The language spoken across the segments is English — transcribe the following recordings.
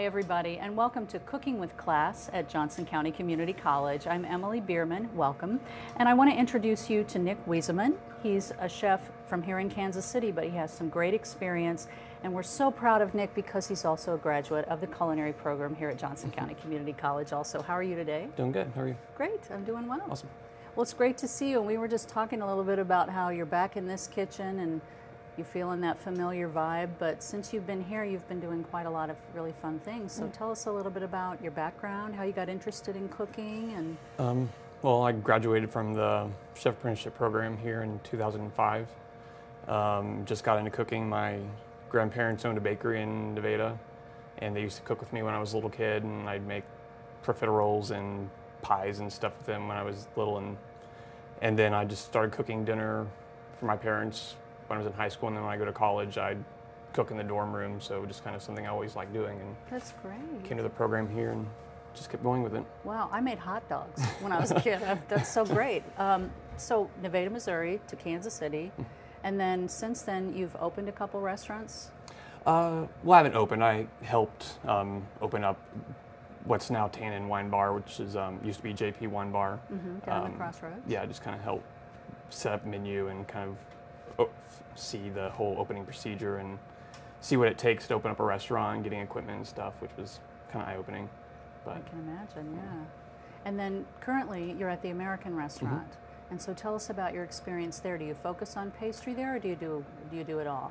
everybody, and welcome to Cooking with Class at Johnson County Community College. I'm Emily Bierman, welcome. And I want to introduce you to Nick Wesemann. He's a chef from here in Kansas City, but he has some great experience. And we're so proud of Nick because he's also a graduate of the culinary program here at Johnson County Community College also. How are you today? Doing good. How are you? Great. I'm doing well. Awesome. Well, it's great to see you. And we were just talking a little bit about how you're back in this kitchen and you feeling that familiar vibe, but since you've been here, you've been doing quite a lot of really fun things. So tell us a little bit about your background, how you got interested in cooking, and... Well, I graduated from the chef apprenticeship program here in 2005. Just got into cooking. My grandparents owned a bakery in Nevada, and they used to cook with me when I was a little kid, and I'd make profiteroles and pies and stuff with them when I was little, and then I just started cooking dinner for my parents when I was in high school, and then when I go to college, I'd cook in the dorm room, so just kind of something I always liked doing. And that's great. Came to the program here and just kept going with it. Wow, I made hot dogs when I was a kid. That's so great. So Nevada, Missouri to Kansas City, and then since then you've opened a couple restaurants? Well, I haven't opened. I helped open up what's now Tannin Wine Bar, which is used to be JP Wine Bar. Down the crossroads? Yeah, just kind of help set up menu and kind of see the whole opening procedure and see what it takes to open up a restaurant, getting equipment and stuff, which was kind of eye-opening. But I can imagine, yeah. And then currently you're at the American restaurant, and so tell us about your experience there. Do you focus on pastry there, or do you do it all?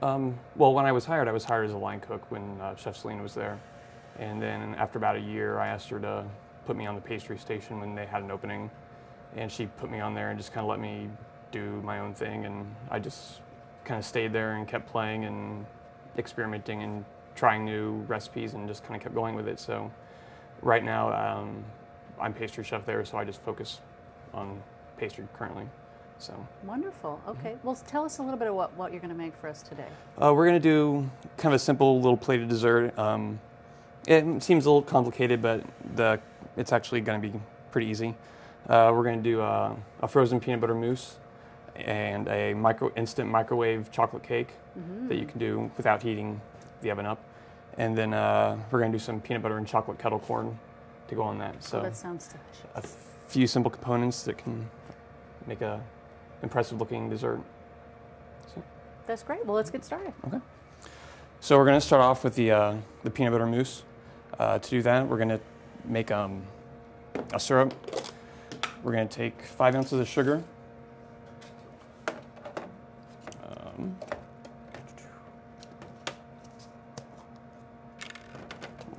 Well, when I was hired as a line cook when Chef Selena was there, and then after about a year, I asked her to put me on the pastry station when they had an opening, and she put me on there and just kind of let me do my own thing, and I just kind of stayed there and kept playing and experimenting and trying new recipes and just kind of kept going with it. So right now I'm pastry chef there, so I just focus on pastry currently. So wonderful. Okay, well, tell us a little bit of what you're going to make for us today. We're going to do kind of a simple little plated dessert. It seems a little complicated, but it's actually going to be pretty easy. We're going to do a frozen peanut butter mousse and a instant microwave chocolate cake that you can do without heating the oven up. And then we're going to do some peanut butter and chocolate kettle corn to go on that. So that sounds delicious. A few simple components that can make a impressive looking dessert. So. That's great. Well, let's get started. Okay. So we're going to start off with the peanut butter mousse. To do that, we're going to make a syrup. We're going to take 5 ounces of sugar.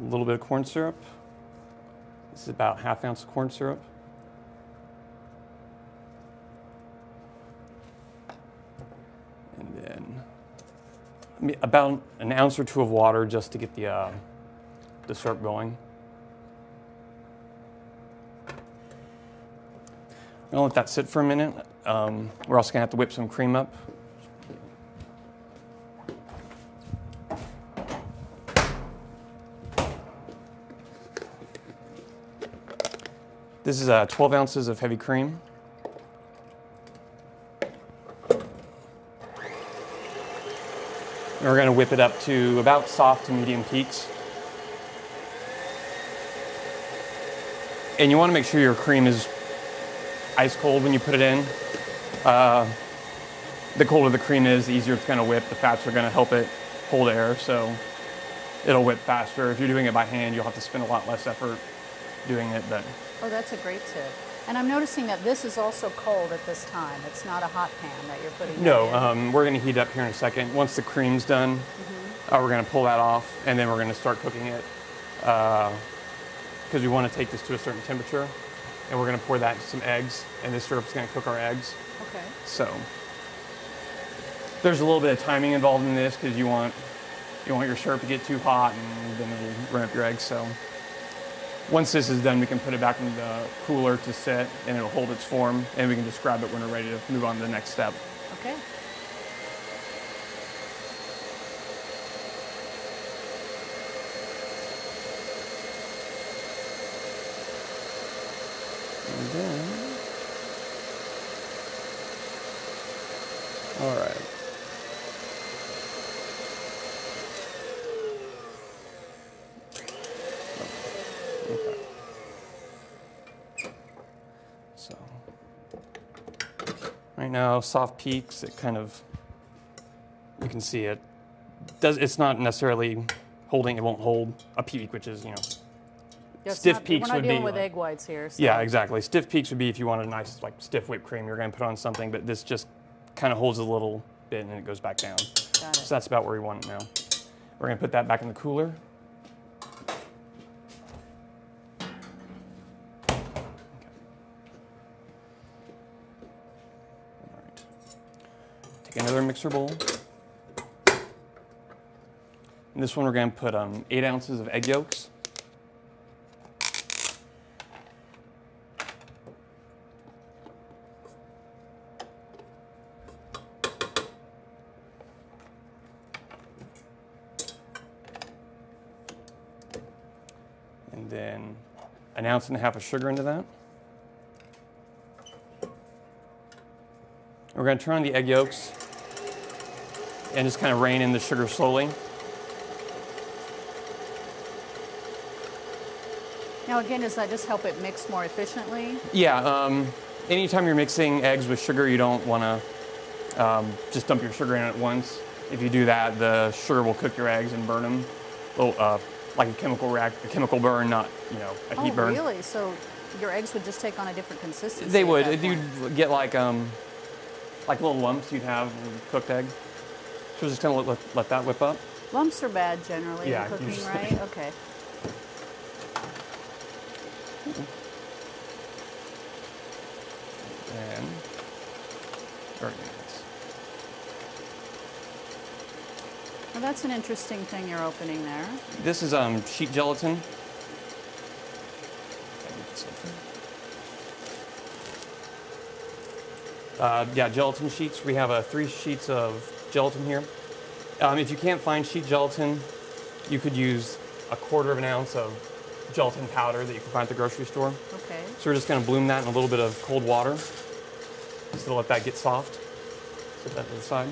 A little bit of corn syrup. This is about ½ ounce of corn syrup. And then about an ounce or two of water just to get the syrup going. We're gonna let that sit for a minute. We're also gonna have to whip some cream up. This is 12 ounces of heavy cream. And we're going to whip it up to about soft to medium peaks. And you want to make sure your cream is ice cold when you put it in. The colder the cream is, the easier it's going to whip. The fats are going to help it hold air, so it'll whip faster. If you're doing it by hand, you'll have to spend a lot less effort doing it. But oh, that's a great tip. And I'm noticing that this is also cold at this time. It's not a hot pan that you're putting in. We're going to heat up here in a second. Once the cream's done, we're going to pull that off, and then we're going to start cooking it because we want to take this to a certain temperature, and we're going to pour that into some eggs, and this syrup's going to cook our eggs. Okay. So there's a little bit of timing involved in this because you want your syrup to get too hot, and then it'll burn up your eggs. So once this is done, we can put it back in the cooler to sit, and it'll hold its form, and we can just grab it when we're ready to move on to the next step. Okay. And then, all right. Right now, soft peaks, it kind of, you can see it. It's not necessarily holding, it won't hold a peak, which is, stiff peaks would be. We're not dealing with egg whites here. So. Yeah, exactly. Stiff peaks would be if you wanted a nice, like, stiff whipped cream you're going to put on something, but this just kind of holds a little bit and then it goes back down. Got it. So that's about where we want it now. We're going to put that back in the cooler. Take another mixer bowl. In this one, we're going to put 8 ounces of egg yolks. And then 1.5 ounces of sugar into that. We're going to turn on the egg yolks and just kind of rein in the sugar slowly. Now again, does that just help it mix more efficiently? Yeah, anytime you're mixing eggs with sugar, you don't want to just dump your sugar in at once. If you do that, the sugar will cook your eggs and burn them. Like a chemical burn, not a heat burn. Oh, really? So your eggs would just take on a different consistency? They would. You'd get like little lumps you'd have in cooked egg. So we're just gonna let that whip up. Lumps are bad generally in cooking, usually. right? Okay. And very nice. Well, that's an interesting thing you're opening there. This is sheet gelatin. Yeah, gelatin sheets. We have 3 sheets of gelatin here. If you can't find sheet gelatin, you could use 1/4 ounce of gelatin powder that you can find at the grocery store. Okay. So we're just going to bloom that in a little bit of cold water, just to let that get soft. Set that to the side.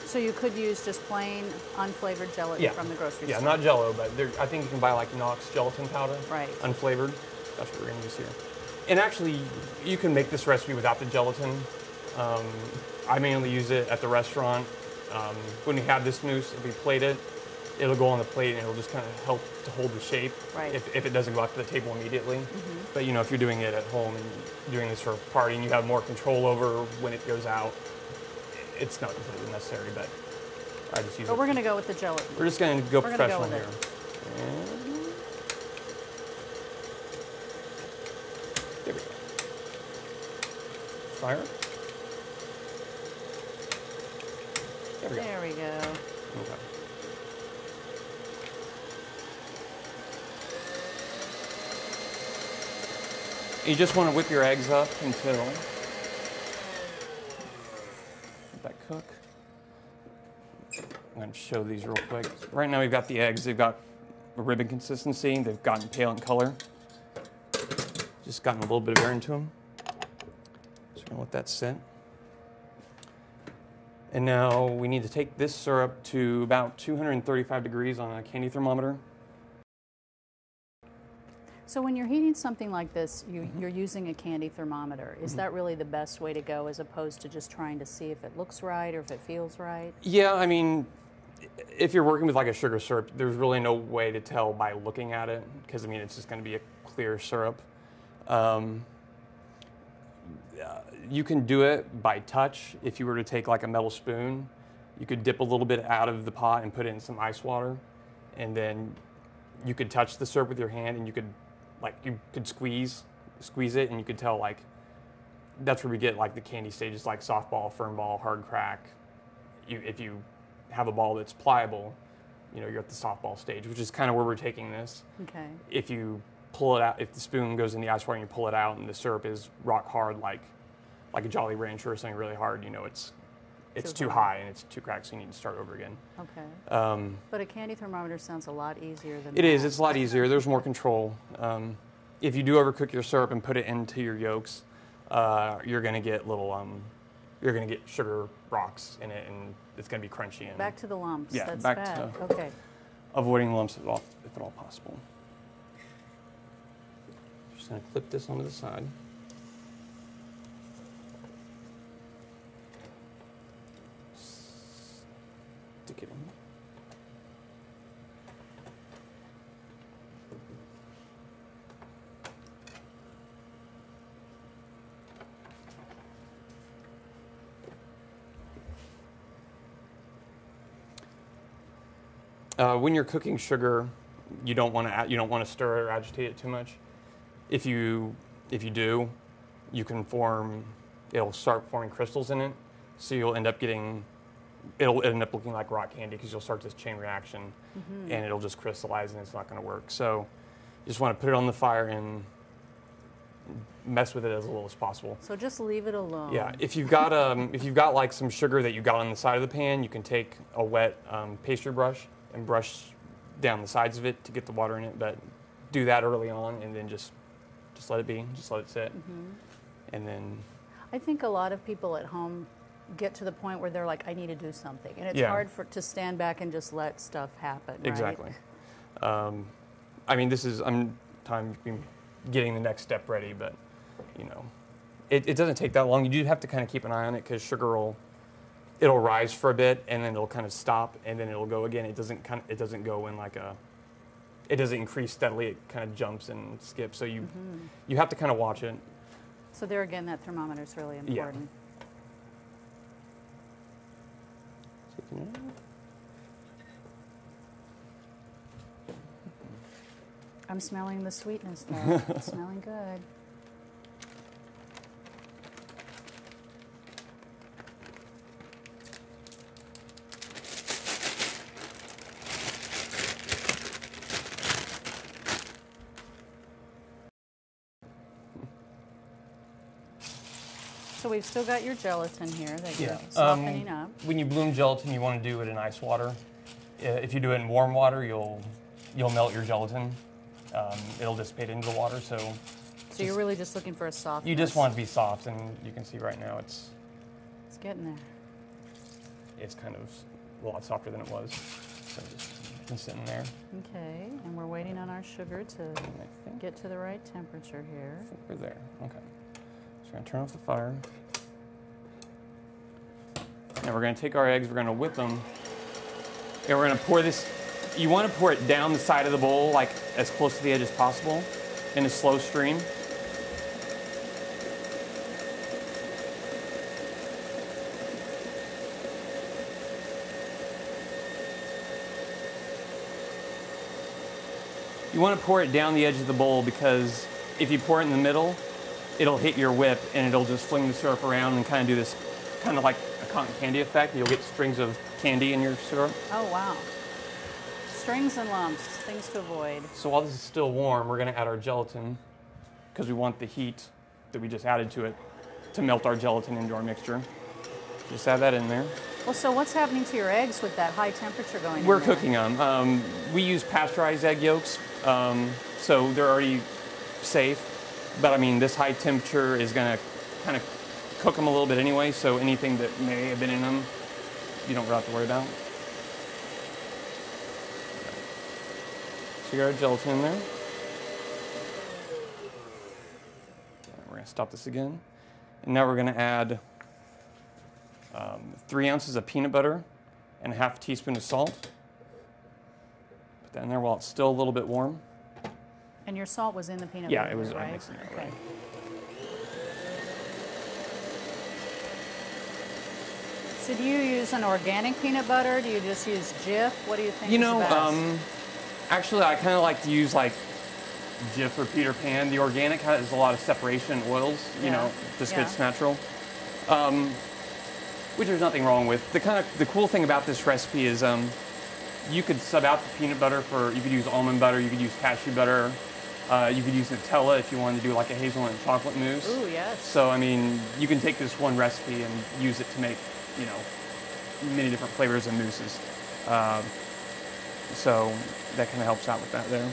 So you could use just plain unflavored gelatin from the grocery store? Yeah, not Jell-O, but I think you can buy like Knox gelatin powder. Right. Unflavored. That's what we're going to use here. And actually, you can make this recipe without the gelatin. I mainly use it at the restaurant. When we have this mousse, if we plate it, it'll go on the plate and it'll just kind of help to hold the shape if it doesn't go out to the table immediately. Mm-hmm. But if you're doing it at home and doing this for a party and you have more control over when it goes out, it's not completely necessary, but I just use it. But we're going to go with the gelatin. We're just going to go professional here. And there we go. Fire. There we go. Okay. You just want to whip your eggs up until let that cook. I'm going to show these real quick. Right now we've got the eggs. They've got a ribbon consistency. They've gotten pale in color. Just gotten a little bit of air into them. So we're going to let that sit. And now we need to take this syrup to about 235 degrees on a candy thermometer. So when you're heating something like this, you're using a candy thermometer. Is that really the best way to go as opposed to just trying to see if it looks right or if it feels right? Yeah, I mean, if you're working with like a sugar syrup, there's really no way to tell by looking at it because, I mean, it's just going to be a clear syrup. You can do it by touch. If you were to take like a metal spoon, you could dip a little bit out of the pot and put it in some ice water, and then you could touch the syrup with your hand and you could squeeze it, and you could tell, like, that's where we get like the candy stages, like soft ball, firm ball, hard crack. If you have a ball that's pliable, you're at the soft ball stage, which is kind of where we're taking this. Okay. If you pull it out, if the spoon goes in the ice water and you pull it out and the syrup is rock hard, like a Jolly Rancher or something really hard, it's too high and it's too cracked, so you need to start over again. Okay. But a candy thermometer sounds a lot easier than It is. It's a lot easier. There's more control. If you do overcook your syrup and put it into your yolks, you're going to get you're going to get sugar rocks in it, and it's going to be crunchy. And back to the lumps. Yeah, that's back bad. to okay. Avoiding lumps if at all possible. Just going to clip this onto the side. When you're cooking sugar, you don't want to stir it or agitate it too much. If you do, it'll start forming crystals in it. So it'll end up looking like rock candy because you'll start this chain reaction, and it'll just crystallize and it's not going to work. So you just want to put it on the fire and mess with it as little as possible. So just leave it alone. Yeah, if you've got like some sugar that you got on the side of the pan, you can take a wet pastry brush and brush down the sides of it to get the water in it. But do that early on, and then just let it be, just let it sit, and then. I think a lot of people at home get to the point where they're like, I need to do something, and it's hard to stand back and just let stuff happen. Right? Exactly. I mean, I'm getting the next step ready, but it doesn't take that long. You do have to kind of keep an eye on it because it'll rise for a bit and then it'll kind of stop and then it'll go again. It doesn't go in it doesn't increase steadily. It kind of jumps and skips. So you have to kind of watch it. So there again, that thermometer is really important. Yeah. I'm smelling the sweetness though. It's smelling good. So we've still got your gelatin here that you're softening up. When you bloom gelatin, you want to do it in ice water. If you do it in warm water, you'll melt your gelatin. It'll dissipate into the water. So you're really just looking for a softness. You just want it to be soft, and you can see right now it's getting there. It's kind of a lot softer than it was. So just been sitting there. Okay, and we're waiting on our sugar to get to the right temperature here. I think we're there. Okay. So we're going to turn off the fire. Now we're going to take our eggs, we're going to whip them, and we're going to pour this. You want to pour it down the side of the bowl, like as close to the edge as possible, in a slow stream. You want to pour it down the edge of the bowl because if you pour it in the middle, it'll hit your whip and it'll just fling the syrup around and kind of do this kind of like a cotton candy effect. You'll get strings of candy in your syrup. Oh, wow. Strings and lumps, things to avoid. So while this is still warm, we're going to add our gelatin because we want the heat that we just added to it to melt our gelatin into our mixture. Just add that in there. Well, so what's happening to your eggs with that high temperature going on? We're cooking them. We use pasteurized egg yolks, so they're already safe. But I mean, this high temperature is going to kind of cook them a little bit anyway, so anything that may have been in them, you don't have to worry about. So you got our gelatin in there. We're going to stop this again. And now we're going to add 3 ounces of peanut butter and a half teaspoon of salt. Put that in there while it's still a little bit warm. And your salt was in the peanut butter, Yeah, it was. right? I'm mixing it Okay. right. So do you use an organic peanut butter? Do you just use Jif? What do you think is the best? Actually, I kind of like to use like Jif or Peter Pan. The organic has a lot of separation in oils, just 'cause it's natural. Which there's nothing wrong with. The cool thing about this recipe is you could sub out the peanut butter you could use almond butter, you could use cashew butter, you could use Nutella if you wanted to do like a hazelnut and chocolate mousse. Ooh, yes. So I mean, you can take this one recipe and use it to make, many different flavors and mousses. So that kind of helps out with that there.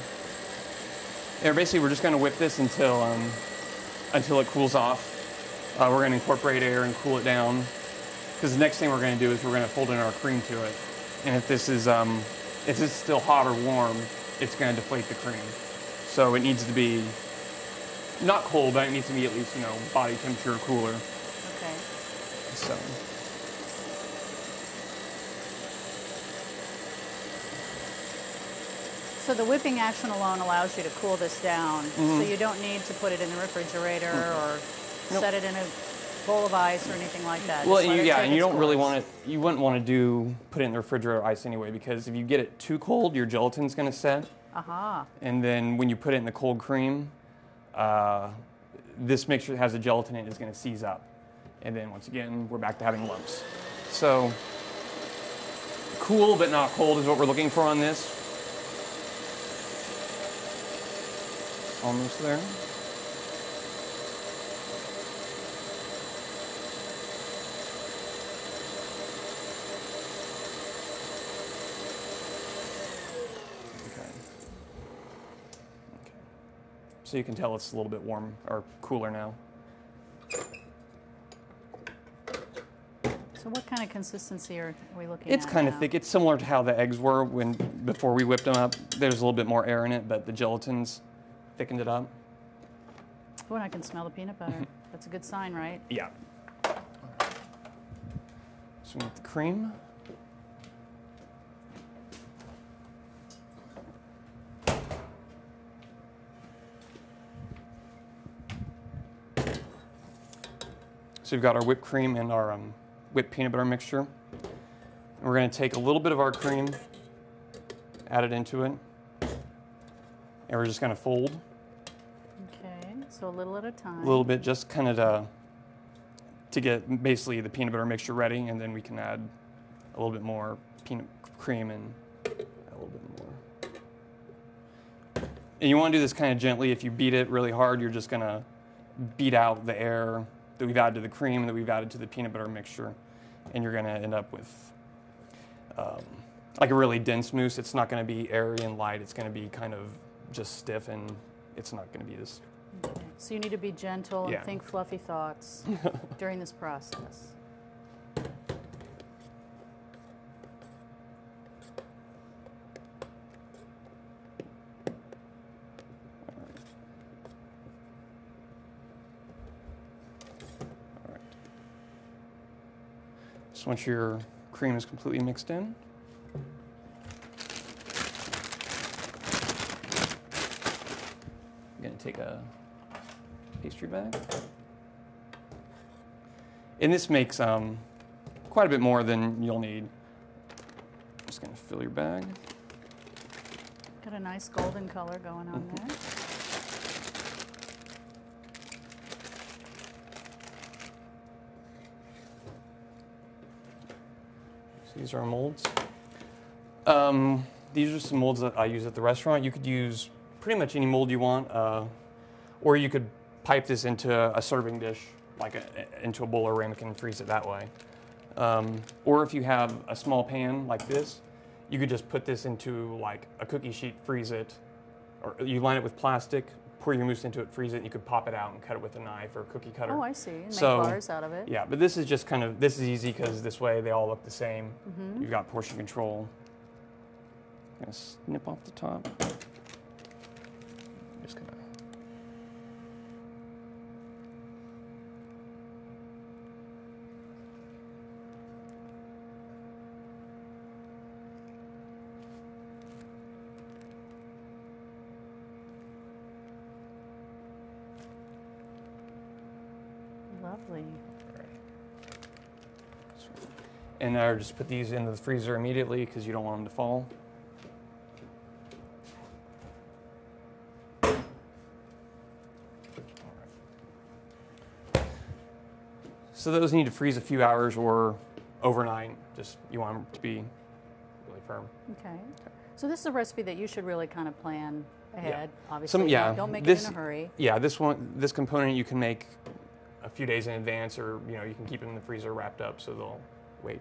And basically, we're just going to whip this until it cools off. We're going to incorporate air and cool it down. Because the next thing we're going to do is we're going to fold in our cream to it. And if this is still hot or warm, it's going to deflate the cream. So it needs to be not cold, but it needs to be at least, body temperature or cooler. Okay. So the whipping action alone allows you to cool this down. So you don't need to put it in the refrigerator or set it in a bowl of ice or anything like that. Well, Just let it yeah, take and you its don't really course. want it. You wouldn't want to put it in the refrigerator ice anyway, because if you get it too cold, your gelatin's going to set. Aha. And then when you put it in the cold cream, this mixture that has the gelatin in it is going to seize up. And then once again, we're back to having lumps. So cool but not cold is what we're looking for on this. Almost there. So you can tell it's a little bit warm or cooler now. So what kind of consistency are we looking at? It's kind of now? thick. It's similar to how the eggs were before we whipped them up. There's a little bit more air in it, but the gelatin's thickened it up. Oh, and I can smell the peanut butter. That's a good sign, right? Yeah. So we get the cream. So we've got our whipped cream and our whipped peanut butter mixture. And we're going to take a little bit of our cream, add it into it, and we're just going to fold. Okay, so a little at a time. A little bit, just kind of to get basically the peanut butter mixture ready, and then we can add a little bit more peanut cream and a little bit more. And you want to do this kind of gently. If you beat it really hard, you're just going to beat out the air that we've added to the cream that we've added to the peanut butter mixture, and you're going to end up with like a really dense mousse. It's not going to be airy and light. It's going to be kind of just stiff, and it's not going to be this. Okay. So you need to be gentle and Yeah. think fluffy thoughts during this process. So once your cream is completely mixed in, I'm going to take a pastry bag. And this makes quite a bit more than you'll need. Just going to fill your bag. Got a nice golden color going on there. So these are our molds. These are some molds that I use at the restaurant. You could use pretty much any mold you want, or you could pipe this into a serving dish, like into a bowl or ramekin, and freeze it that way. Or if you have a small pan like this, you could just put this into like a cookie sheet, freeze it, or you line it with plastic, pour your mousse into it, freeze it, and you could pop it out and cut it with a knife or a cookie cutter. Oh, I see. And make So, bars out of it. Yeah, but this is just kind of, this is easy because this way they all look the same. Mm-hmm. You've got portion control. I'm gonna snip off the top. Just gonna. Lovely. And I just put these into the freezer immediately because you don't want them to fall. So those need to freeze a few hours or overnight. Just you want them to be really firm. Okay. So this is a recipe that you should really kind of plan ahead. Obviously, don't make this, it in a hurry. Yeah, this component you can make a few days in advance, or you can keep it in the freezer wrapped up so they'll wait.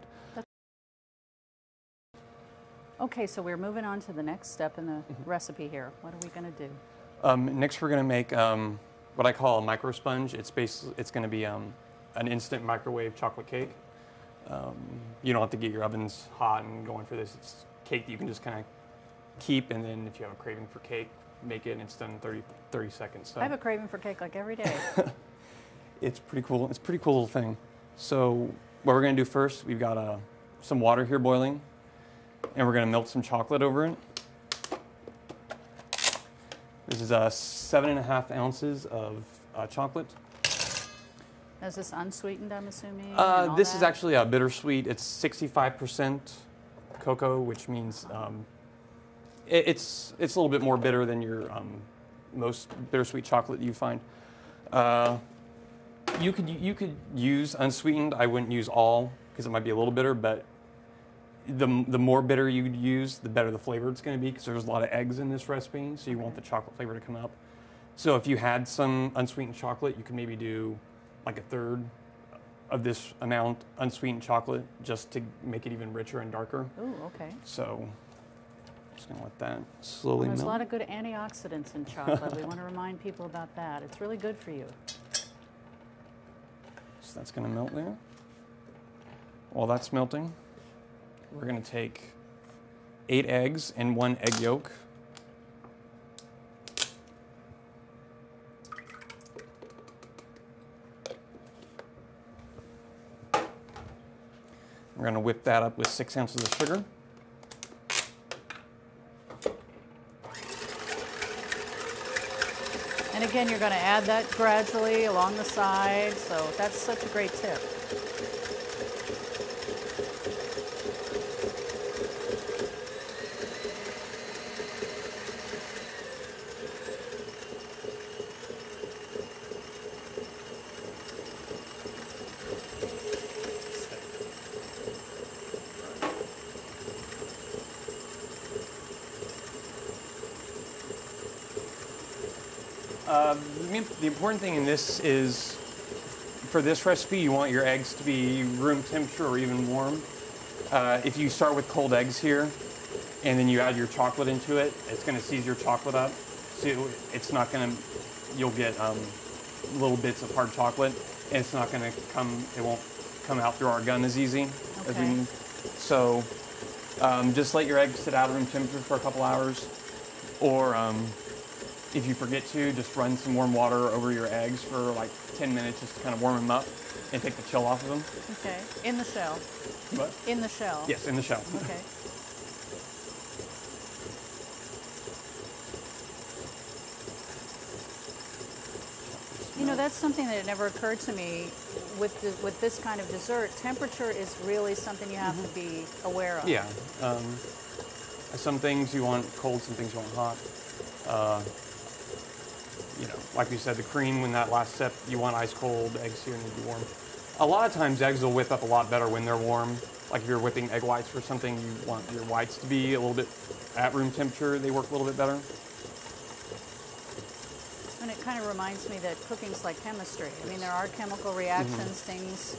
Okay, so we're moving on to the next step in the recipe here. What are we going to do? Next, we're going to make what I call a micro sponge. It's going to be an instant microwave chocolate cake. You don't have to get your ovens hot and going for this. It's cake that you can just kind of keep, and then if you have a craving for cake, make it, and it's done in 30 seconds. So I have a craving for cake like every day. it's pretty cool. It's a pretty cool little thing. So what we're going to do first, we've got some water here boiling, and we're going to melt some chocolate over it. This is 7.5 ounces of chocolate. Is this unsweetened, I'm assuming? And all This that? is actually a bittersweet. It's 65% cocoa, which means it's a little bit more bitter than your most bittersweet chocolate you find. You could use unsweetened. I wouldn't use all because it might be a little bitter, but the more bitter you use, the better the flavor it's going to be because there's a lot of eggs in this recipe, so you want the chocolate flavor to come out. So if you had some unsweetened chocolate, you could maybe do like a third of this amount unsweetened chocolate just to make it even richer and darker. Ooh, okay. So just going to let that slowly There's melt. a lot of good antioxidants in chocolate. We want to remind people about that. It's really good for you. So that's going to melt there. While that's melting, we're going to take 8 eggs and 1 egg yolk. We're going to whip that up with 6 ounces of sugar. And again, you're going to add that gradually along the side, so that's such a great tip. The important thing in this is, for this recipe, you want your eggs to be room temperature or even warm. If you start with cold eggs here, and then you add your chocolate into it, it's going to seize your chocolate up. So it's not going to, you'll get little bits of hard chocolate, and it's not going to come, it won't come out through our gun as easy. Okay. So just let your eggs sit out at room temperature for a couple hours, or if you forget to, just run some warm water over your eggs for like 10 minutes just to kind of warm them up and take the chill off of them. Okay. In the shell. What? In the shell. Yes, in the shell. Okay. You know, that's something that never occurred to me with this kind of dessert. Temperature is really something you have to be aware of. Yeah. Some things you want cold, some things you want hot. You know, like you said, the cream, when that last step, you want ice cold, eggs here need to be warm. A lot of times eggs will whip up a lot better when they're warm. Like if you're whipping egg whites for something, you want your whites to be a little bit at room temperature. They work a little bit better. And it kind of reminds me that cooking's like chemistry. I mean, there are chemical reactions, things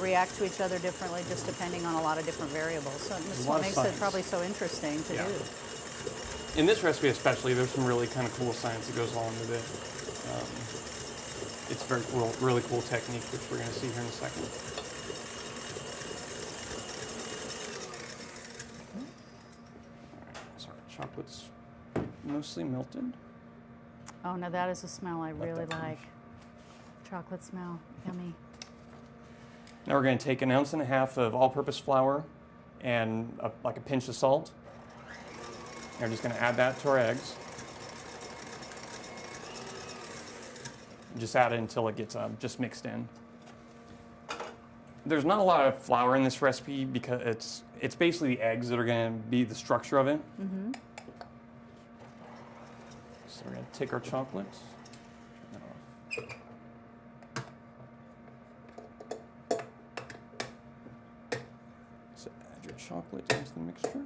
react to each other differently just depending on a lot of different variables. So that's what makes it probably so interesting to do. In this recipe especially, there's some really kind of cool science that goes along with it. It's very cool, really cool technique, which we're going to see here in a second. All right, so our chocolate's mostly melted. Oh, now that is a smell I really like. Chocolate smell, yummy. Now we're going to take 1.5 ounces of all-purpose flour and like a pinch of salt. And we're just going to add that to our eggs. Just add it until it gets just mixed in. There's not a lot of flour in this recipe because it's basically the eggs that are going to be the structure of it. So we're going to take our chocolate. Turn that off. So add your chocolate into the mixture.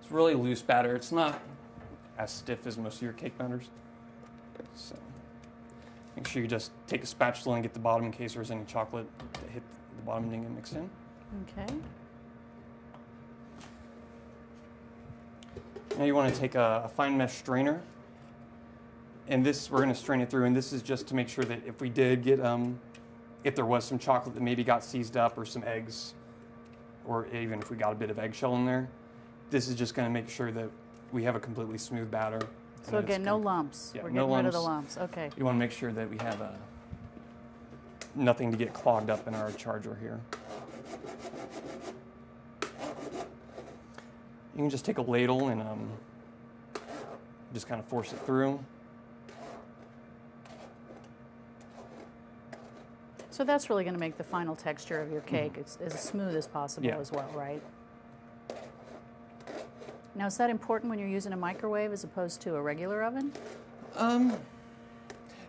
It's really loose batter. It's not as stiff as most of your cake batters. So make sure you just take a spatula and get the bottom in case there's any chocolate that hit the bottom and didn't get mixed in. Okay. Now you want to take a fine mesh strainer, and this we're going to strain it through. And this is just to make sure that if we did get, if there was some chocolate that maybe got seized up or some eggs or even if we got a bit of eggshell in there. This is just going to make sure that we have a completely smooth batter. So again, no lumps. Yeah, We're no getting rid of the lumps. lumps. Okay. You want to make sure that we have nothing to get clogged up in our charger here. You can just take a ladle and just kind of force it through. So that's really going to make the final texture of your cake as smooth as possible as well, right? Now, is that important when you're using a microwave as opposed to a regular oven?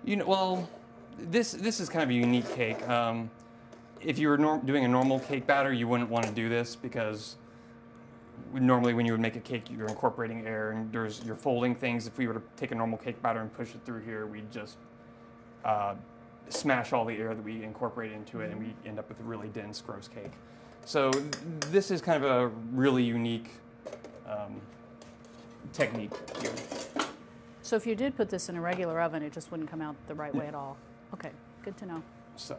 Well, this is kind of a unique cake. If you were doing a normal cake batter, you wouldn't want to do this because normally when you would make a cake, you're incorporating air and you're folding things. If we were to take a normal cake batter and push it through here, we'd just smash all the air that we incorporate into it, and we end up with a really dense, gross cake. So this is kind of a really unique technique here. So if you did put this in a regular oven, it just wouldn't come out the right way at all. Okay, good to know. So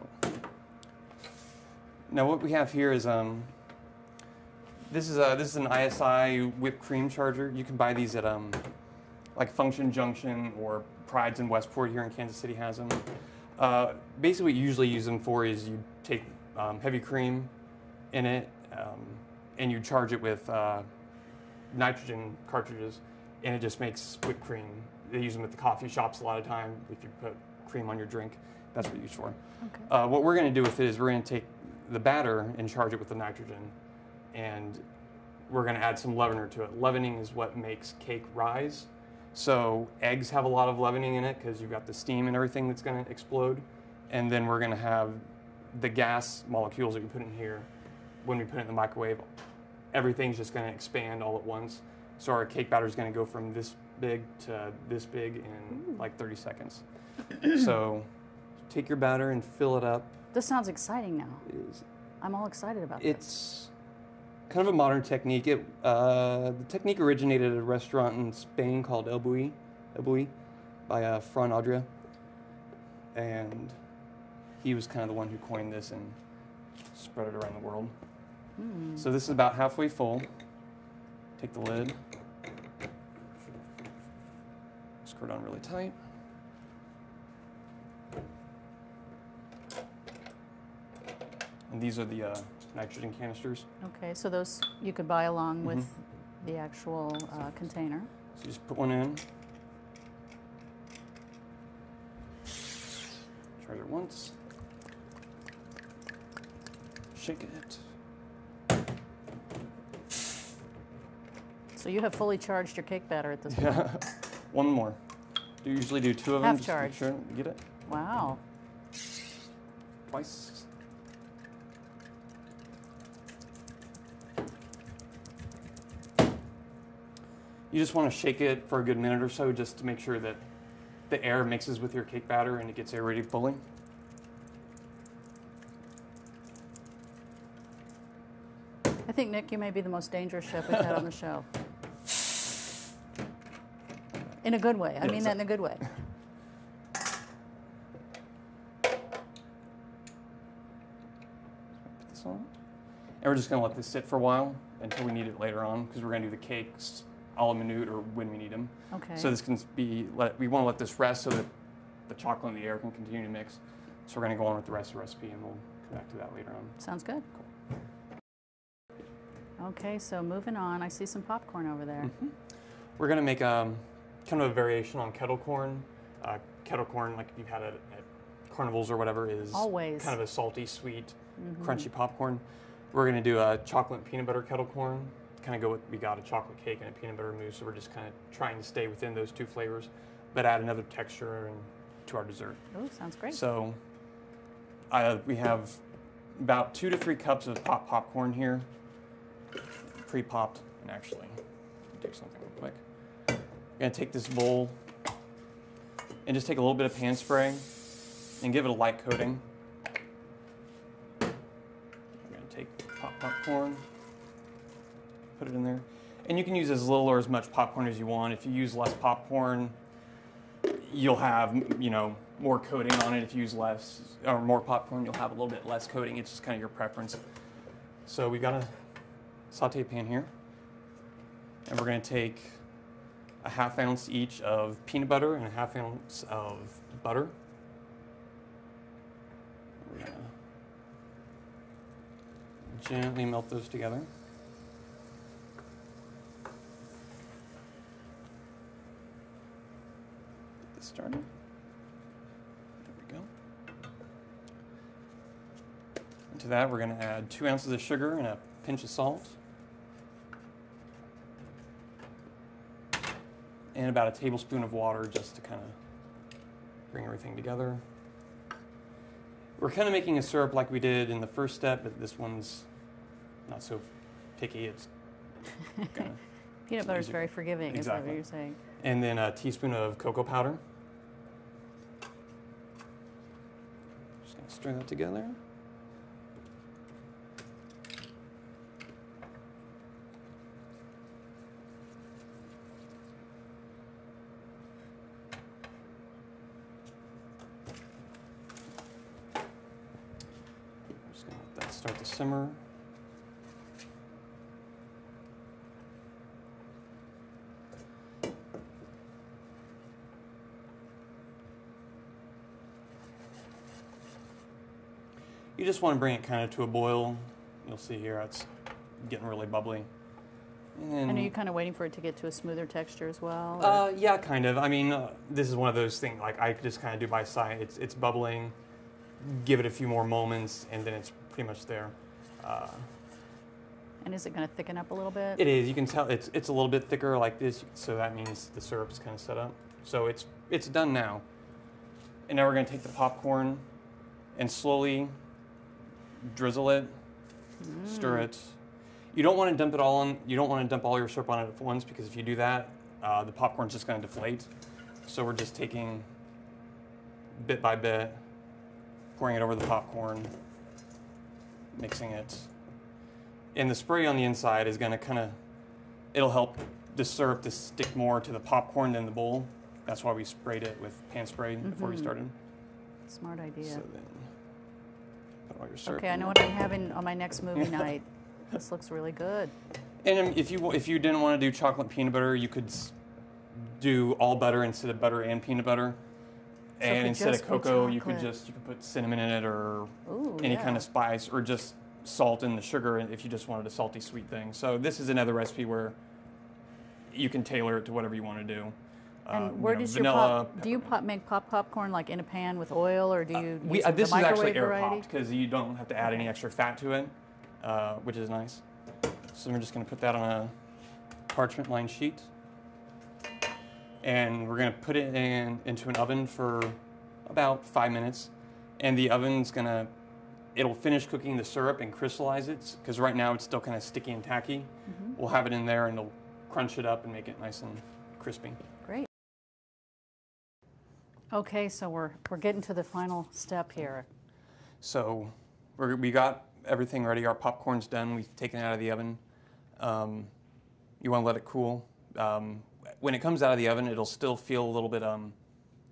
now what we have here is this is an ISI whipped cream charger. You can buy these at like Function Junction or Pride's in Westport here in Kansas City has them. Basically what you usually use them for is you take heavy cream in it and you charge it with nitrogen cartridges, and it just makes whipped cream. They use them at the coffee shops a lot of time. If you put cream on your drink, that's what it's used for. Okay. What we're going to do with it is we're going to take the batter and charge it with the nitrogen, and we're going to add some leavener to it. Leavening is what makes cake rise. So eggs have a lot of leavening in it because you've got the steam and everything that's going to explode. And then we're going to have the gas molecules that we put in here. When we put it in the microwave, everything's just going to expand all at once. So our cake batter is going to go from this big to this big in like 30 seconds. So take your batter and fill it up. This sounds exciting now. I'm all excited about this. It's kind of a modern technique. The technique originated at a restaurant in Spain called El Bulli by Fran Adria. And he was kind of the one who coined this and spread it around the world. So this is about halfway full. Take the lid. Screw it on really tight. And these are the nitrogen canisters. Okay, so those you could buy along with the actual container. So you just put one in. Charge it once. Shake it. So you have fully charged your cake batter at this point. Yeah. One more. Do usually do two of them. Half charge. Sure you get it. Wow. Twice. You just want to shake it for a good minute or so just to make sure that the air mixes with your cake batter and it gets aerated fully. I think, Nick, you may be the most dangerous chef we've had on the show. In a good way. I mean that in a good way. Put this on. And we're just going to let this sit for a while until we need it later on, because we're going to do the cakes a la minute or when we need them. Okay. So this can be, we want to let this rest so that the chocolate and the air can continue to mix. So we're going to go on with the rest of the recipe and we'll come back to that later on. Sounds good. Cool. Okay, so moving on. I see some popcorn over there. We're going to make kind of a variation on kettle corn. Kettle corn, like if you've had it at carnivals or whatever, is always kind of a salty, sweet, crunchy popcorn. We're going to do a chocolate and peanut butter kettle corn. Kind of go with, we got a chocolate cake and a peanut butter mousse, so we're just kind of trying to stay within those two flavors, but add another texture to our dessert. Oh, sounds great. So we have about 2 to 3 cups of popcorn here, pre-popped. And actually, do something real quick. I'm going to take this bowl and just take a little bit of pan spray and give it a light coating. I'm going to take popcorn, put it in there. And you can use as little or as much popcorn as you want. If you use less popcorn, you'll have, more coating on it. If you use less or more popcorn, you'll have a little bit less coating. It's just kind of your preference. So we got a saute pan here. And we're going to take a 1/2 ounce each of peanut butter and a 1/2 ounce of butter. We're going to gently melt those together. Get this started. There we go. Into that, we're going to add 2 ounces of sugar and a pinch of salt. And about a tablespoon of water just to kind of bring everything together. We're kind of making a syrup like we did in the first step, but this one's not so picky. It's gonna Peanut butter is very forgiving, exactly. Is what you're saying. And then a teaspoon of cocoa powder. Just gonna stir that together. Start to simmer. You just want to bring it kind of to a boil. You'll see here it's getting really bubbly. And are you kind of waiting for it to get to a smoother texture as well? Yeah, kind of. I mean, this is one of those things like I just kind of do by sight. It's bubbling. Give it a few more moments, and then it's pretty much there. And is it going to thicken up a little bit? It is. You can tell it's a little bit thicker like this, so that means the syrup's kind of set up. So it's done now. And now we're going to take the popcorn and slowly drizzle it, stir it. You don't want to dump it all on. You don't want to dump all your syrup on it at once, because if you do that, the popcorn's just going to deflate. So we're just taking bit by bit, pouring it over the popcorn, mixing it. And the spray on the inside is going to it'll help the syrup to stick more to the popcorn than the bowl. That's why we sprayed it with pan spray before we started. Smart idea. So then, put all your syrup Okay, I know what I'm having on my next movie night. This looks really good. And if you didn't want to do chocolate peanut butter, you could do all butter instead of butter and peanut butter. So and instead of cocoa, you could chocolate. put cinnamon in it, or Ooh, any yeah. kind of spice, or just salt in the sugar if you just wanted a salty sweet thing. So this is another recipe where you can tailor it to whatever you want to do. And where does vanilla, do you make popcorn like in a pan with oil, or do you use this the is actually microwave air variety? popped, because you don't have to add any extra fat to it, which is nice. So we're just going to put that on a parchment lined sheet, and we're going to put it into an oven for about 5 minutes, and the oven's it'll finish cooking the syrup and crystallize it, because right now it's still kind of sticky and tacky. We'll have it in there, and it'll crunch it up and make it nice and crispy. Great. Okay, so we're getting to the final step here. So we got everything ready. Our popcorn's done. We've taken it out of the oven. You want to let it cool. When it comes out of the oven, it'll still feel a little bit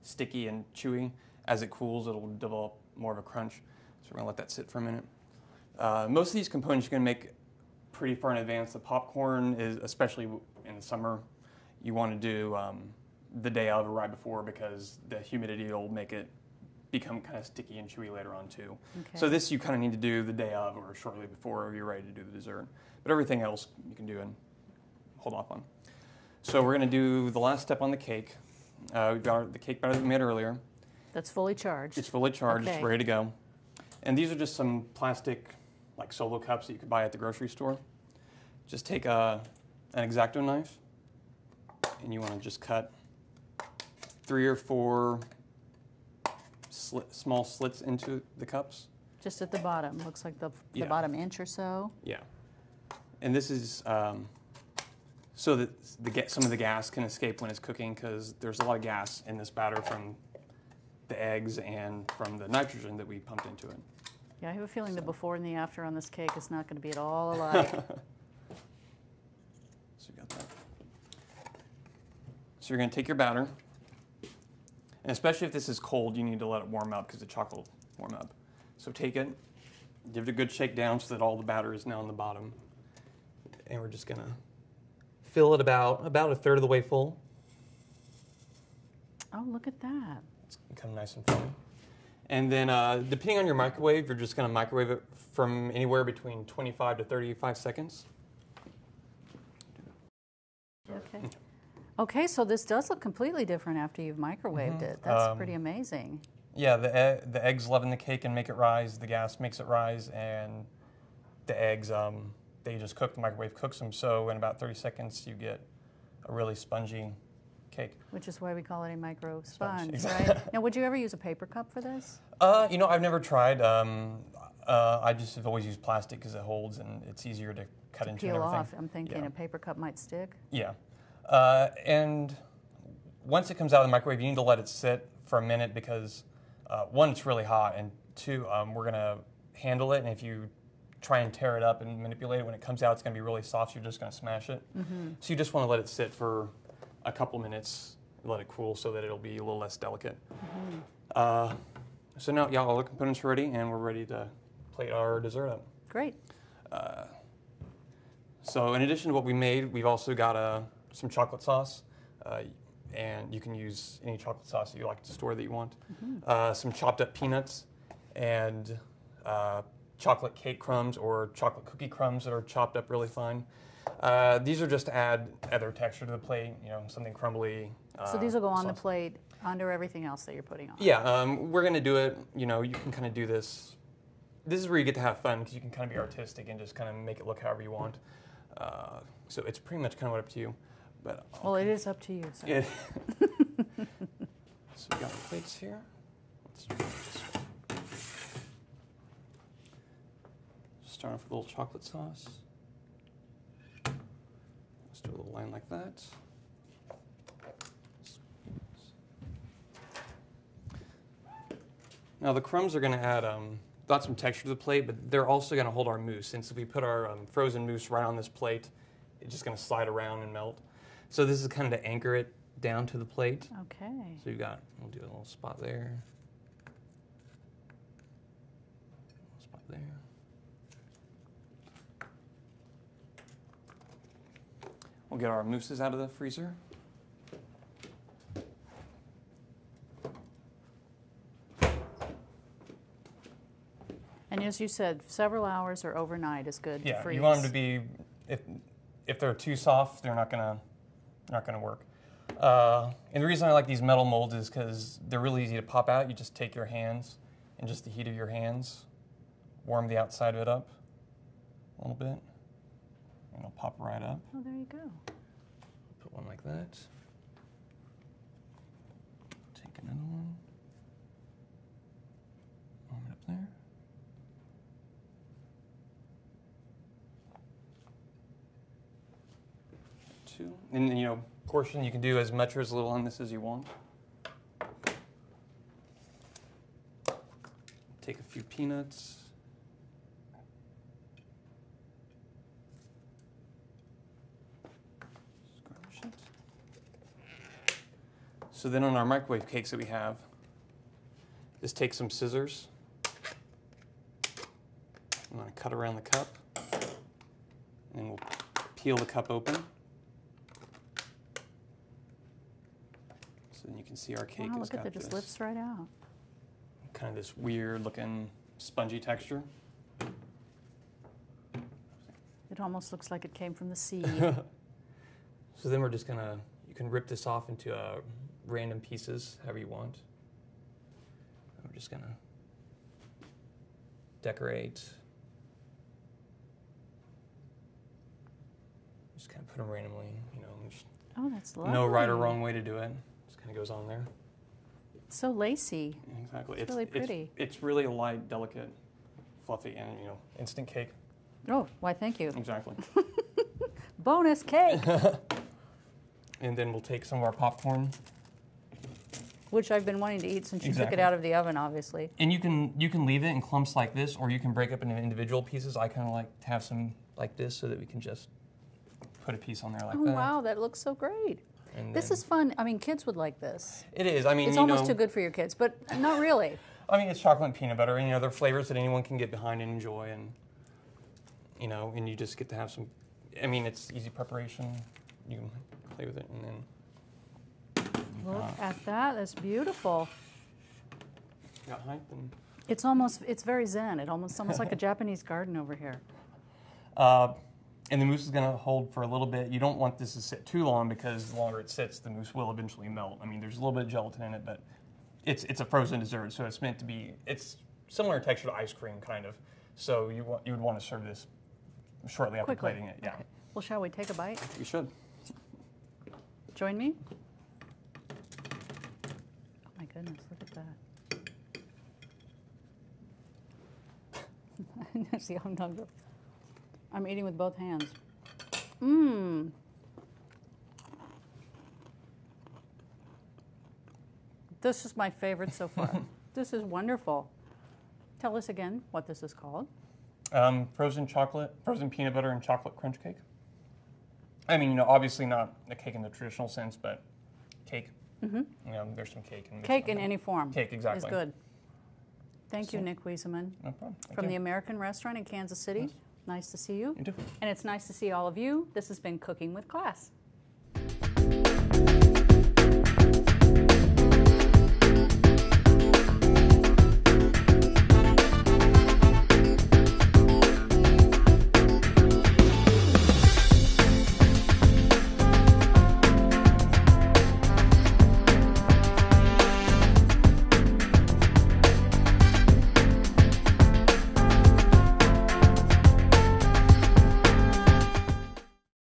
sticky and chewy. As it cools, it'll develop more of a crunch. So we're going to let that sit for a minute. Most of these components you can make pretty far in advance. The popcorn is, especially in the summer, you want to do the day of or right before, because the humidity will make it become kind of sticky and chewy later on too. Okay. So this you kind of need to do the day of or shortly before you're ready to do the dessert. But everything else you can do and hold off on. So we're going to do the last step on the cake. We've got the cake batter that we made earlier. That's fully charged. It's fully charged. Okay. It's ready to go. And these are just some plastic, like solo cups that you could buy at the grocery store. Just take an X-Acto knife, and you want to just cut 3 or 4 small slits into the cups. Just at the bottom. Looks like the Yeah. bottom inch or so. Yeah. And this is so that some of the gas can escape when it's cooking, because there's a lot of gas in this batter from the eggs and from the nitrogen that we pumped into it. Yeah, I have a feeling the before and the after on this cake is not going to be at all alike. So you got that. So you're going to take your batter, and especially if this is cold, you need to let it warm up, because the chocolate will warm up. So take it, give it a good shake down so that all the batter is now on the bottom. And we're just gonna fill it about a third of the way full. Oh, look at that. It's become nice and fluffy. And then depending on your microwave, you're just gonna microwave it from anywhere between 25 to 35 seconds. Okay. Okay, so this does look completely different after you've microwaved it. That's pretty amazing. Yeah, the eggs leaven the cake and make it rise. The gas makes it rise, and the eggs, they just cook. The microwave cooks them. So in about 30 seconds, you get a really spongy cake. Which is why we call it a micro sponge, Exactly. right? Now, would you ever use a paper cup for this? You know, I've never tried. I just have always used plastic because it holds and it's easier to cut into and Peel everything. off. I'm thinking a paper cup might stick. Yeah. And once it comes out of the microwave, you need to let it sit for a minute because, one, it's really hot, and two, we're going to handle it, and if you try and tear it up and manipulate it, when it comes out, it's going to be really soft, so you're just going to smash it. So you just want to let it sit for a couple minutes, let it cool so that it'll be a little less delicate. So now, yeah, all the components are ready, and we're ready to plate our dessert up. Great. So in addition to what we made, we've also got some chocolate sauce, and you can use any chocolate sauce that you like at the store that you want. Some chopped up peanuts, and chocolate cake crumbs or chocolate cookie crumbs that are chopped up really fine. These are just to add other texture to the plate, you know, something crumbly. So these will go on the plate under everything else that you're putting on. Yeah, we're going to do it, you know, you can kind of do this. This is where you get to have fun because you can kind of be artistic and just kind of make it look however you want. So it's pretty much kind of up to you. But well, it is up to you. So, yeah. So we got the plates here. Let's try this. Start off with a little chocolate sauce. Let's do a little line like that. Now the crumbs are going to add some texture to the plate, but they're also going to hold our mousse. And so if we put our frozen mousse right on this plate, it's just going to slide around and melt. So this is kind of to anchor it down to the plate. Okay. So we'll do a little spot there. A spot there. We'll get our mousses out of the freezer. And as you said, several hours or overnight is good to freeze. Yeah, you want them to be, if they're too soft, they're not gonna work. And the reason I like these metal molds is because they're really easy to pop out. You just take your hands and just the heat of your hands, warm the outside of it up a little bit, and it'll pop right up. Oh, there you go. Put one like that. Take another one. Warm it up there. Two. And then, you know, portion, you can do as much or as little on this as you want. Take a few peanuts. Garnish it. So then on our microwave cakes that we have, just take some scissors. I'm going to cut around the cup, and then we'll peel the cup open. So then you can see our cake Wow, has look at got that, just this lifts right out. kind of this weird looking spongy texture. It almost looks like it came from the sea. So then we're just gonna, you can rip this off into random pieces, however you want. We're just gonna decorate. Just kind of put them randomly, you know. Oh, that's lovely. No right or wrong way to do it. Just kind of goes on there. It's so lacy. Exactly. It's really pretty. It's really a light, delicate, fluffy, and you know, instant cake. Oh, why, thank you. Exactly. Bonus cake! And then we'll take some of our popcorn. Which I've been wanting to eat since you took it Exactly. out of the oven, obviously. And you can leave it in clumps like this, or you can break up into individual pieces. I kind of like to have some like this so that we can just put a piece on there like Oh, that. wow, that looks so great. And This then- is fun. I mean, kids would like this. It is. I mean, It's you almost know, too good for your kids, but not really. I mean, it's chocolate and peanut butter, and you know, they're flavors that anyone can get behind and enjoy, and you know, and you just get to have some. I mean, it's easy preparation. You can play with it and then. Look at that. That's beautiful. Got height and. It's very zen. It's almost like a Japanese garden over here. And the mousse is going to hold for a little bit. You don't want this to sit too long because the longer it sits, the mousse will eventually melt. I mean, there's a little bit of gelatin in it, but it's a frozen dessert, so it's meant to be. It's similar in texture to ice cream, kind of. So you would want to serve this shortly after Quickly. plating it. Yeah. Okay. Well, shall we take a bite? You should. Join me. Oh my goodness! Look at that. See, I'm eating with both hands. Mmm. This is my favorite so far. This is wonderful. Tell us again what this is called. Frozen peanut butter and chocolate crunch cake. I mean, obviously not a cake in the traditional sense, but cake. Mm-hmm. There's some cake. Cake in any form. Cake, exactly. Is good. Thank you, Nick Wesemann. No problem. From the American Restaurant in Kansas City. Yes. Nice to see you. You too. And it's nice to see all of you. This has been Cooking with Class.